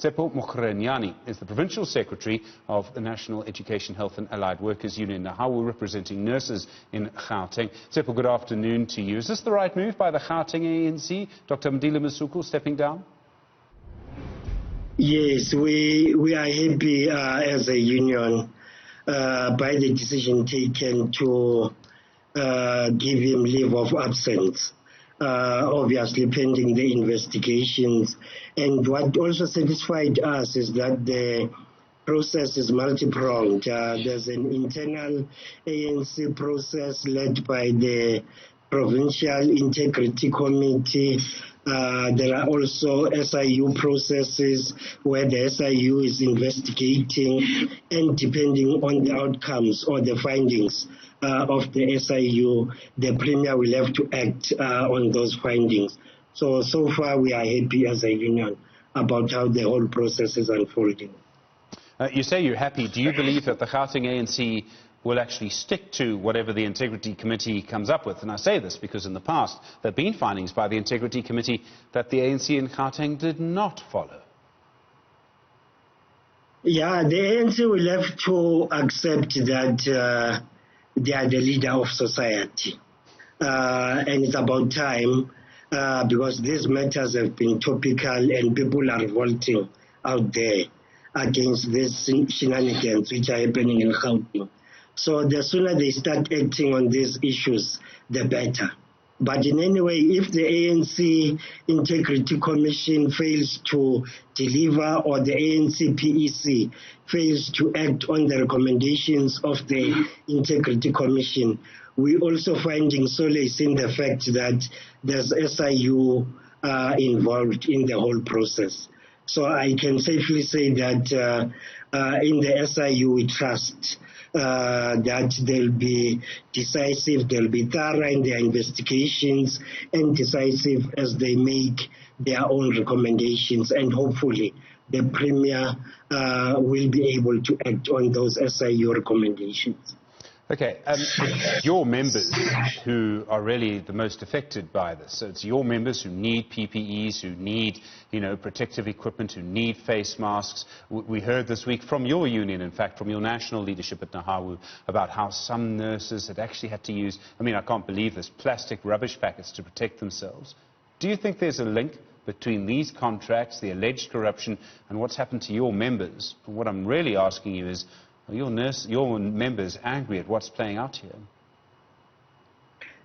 Tshepo Mokheranyane is the Provincial Secretary of the National Education, Health and Allied Workers Union, NEHAWU, representing nurses in Gauteng. Tshepo, good afternoon to you. Is this the right move by the Gauteng ANC, Dr. Bandile Masuku stepping down? Yes, we are happy as a union by the decision taken to give him leave of absence. Obviously pending the investigations. And what also satisfied us is that the process is multi-pronged. There's an internal ANC process led by the Provincial Integrity Committee. There are also SIU processes where the SIU is investigating, and depending on the outcomes or the findings of the SIU, the Premier will have to act on those findings. So far we are happy as a union about how the whole process is unfolding. You say you're happy. Do you believe that the Gauteng ANC will actually stick to whatever the Integrity Committee comes up with? And I say this because in the past there have been findings by the Integrity Committee that the ANC in Gauteng did not follow. Yeah, the ANC will have to accept that they are the leader of society. And it's about time because these matters have been topical and people are revolting out there against these shenanigans which are happening in Gauteng. So the sooner they start acting on these issues, the better. But in any way, if the ANC Integrity Commission fails to deliver or the ANC PEC fails to act on the recommendations of the Integrity Commission, we also finding solace in the fact that there's SIU involved in the whole process. So I can safely say that in the SIU we trust that they'll be decisive, they'll be thorough in their investigations and decisive as they make their own recommendations, and hopefully the Premier will be able to act on those SIU recommendations. Okay, your members who are really the most affected by this, so it's your members who need PPEs, who need, protective equipment, who need face masks. We heard this week from your union, in fact, from your national leadership at NEHAWU, about how some nurses had actually had to use, I can't believe this, plastic rubbish packets to protect themselves. Do you think there's a link between these contracts, the alleged corruption, and what's happened to your members? And what I'm really asking you is, are your members angry at what's playing out here?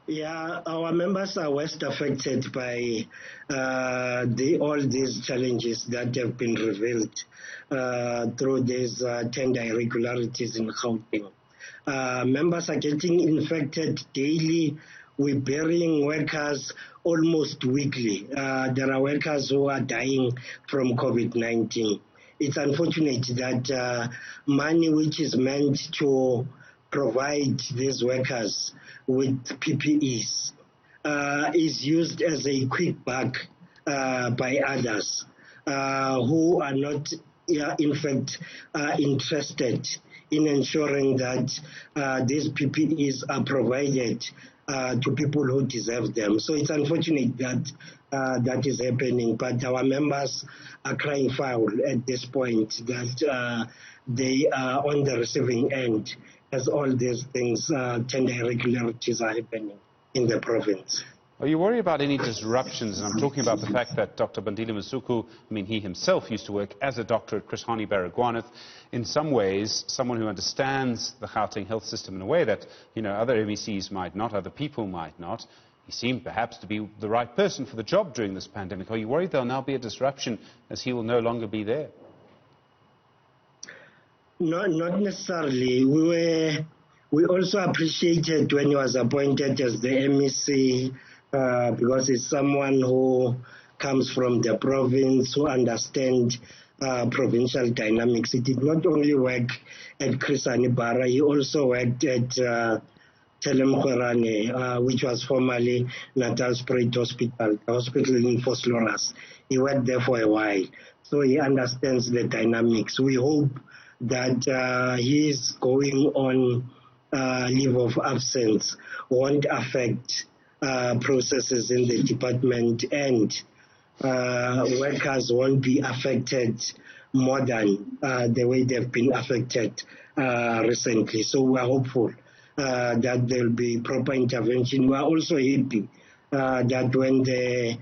Yeah, our members are worst affected by all these challenges that have been revealed through these tender irregularities in Gauteng. Members are getting infected daily. We're burying workers almost weekly. There are workers who are dying from COVID-19. It's unfortunate that money which is meant to provide these workers with PPEs is used as a quick buck by others who are not, in fact, interested in ensuring that these PPEs are provided to people who deserve them. So it's unfortunate that that is happening, but our members are crying foul at this point that they are on the receiving end as all these things, tender irregularities are happening in the province. Are you worried about any disruptions? And I'm talking about the fact that Dr. Bandile Masuku, he himself used to work as a doctor at Chris Hani Baragwanath. In some ways, someone who understands the Gauteng health system in a way that, other MECs might not, other people might not. He seemed perhaps to be the right person for the job during this pandemic. Are you worried there'll now be a disruption as he will no longer be there? No, not necessarily. We also appreciated when he was appointed as the MEC because it's someone who comes from the province, who understands provincial dynamics. He did not only work at Chris Hani Bara, he also worked at Tshepo Mokheranyane, which was formerly Natal Spirit Hospital, the hospital in Vosloorus. He worked there for a while, so he understands the dynamics. We hope that his going on leave of absence won't affect processes in the department, and workers won't be affected more than the way they've been affected recently. So we are hopeful that there will be proper intervention. We are also happy that when the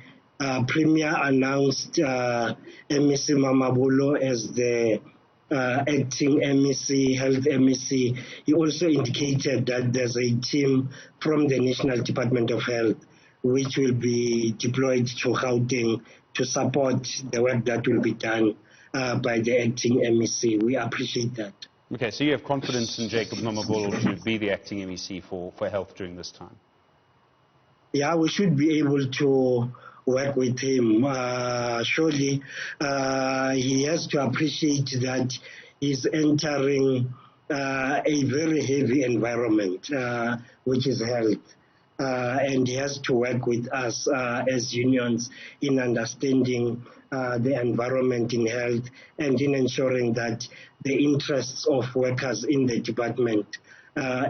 Premier announced MEC Mamabolo as the acting MEC, Health MEC, he also indicated that there's a team from the National Department of Health which will be deployed to Gauteng to support the work that will be done by the acting MEC. We appreciate that. Okay, so you have confidence in Jacob Mamabolo to be the acting MEC for health during this time? Yeah, we should be able to work with him. Surely he has to appreciate that he's entering a very heavy environment, which is health. And he has to work with us as unions in understanding the environment in health and in ensuring that the interests of workers in the department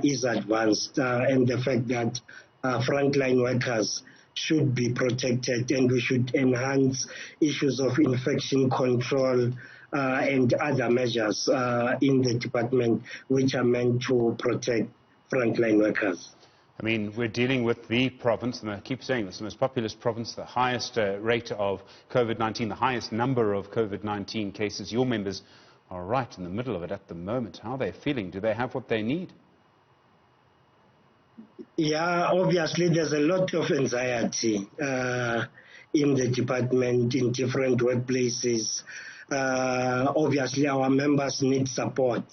is advanced, and the fact that frontline workers should be protected, and we should enhance issues of infection control and other measures in the department which are meant to protect frontline workers. I mean, we're dealing with the province, and I keep saying this, the most populous province, the highest rate of COVID-19, the highest number of COVID-19 cases. Your members are right in the middle of it at the moment. How are they feeling? Do they have what they need? Yeah, obviously there's a lot of anxiety in the department, in different workplaces. Obviously our members need support.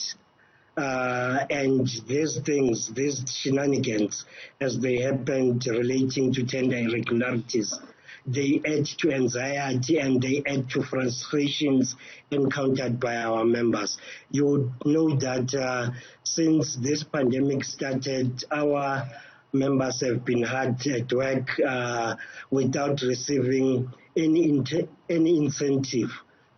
And these things, these shenanigans, as they happened relating to tender irregularities, they add to anxiety and they add to frustrations encountered by our members. You know that since this pandemic started, our members have been hard at work without receiving any incentive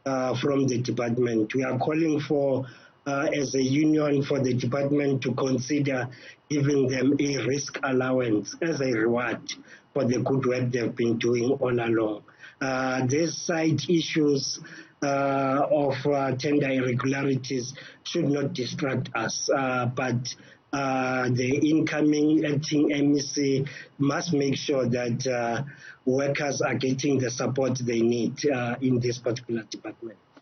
from the department. We are calling for as a union for the department to consider giving them a risk allowance as a reward for the good work they've been doing all along. These side issues of tender irregularities should not distract us, but the incoming acting MEC must make sure that workers are getting the support they need in this particular department.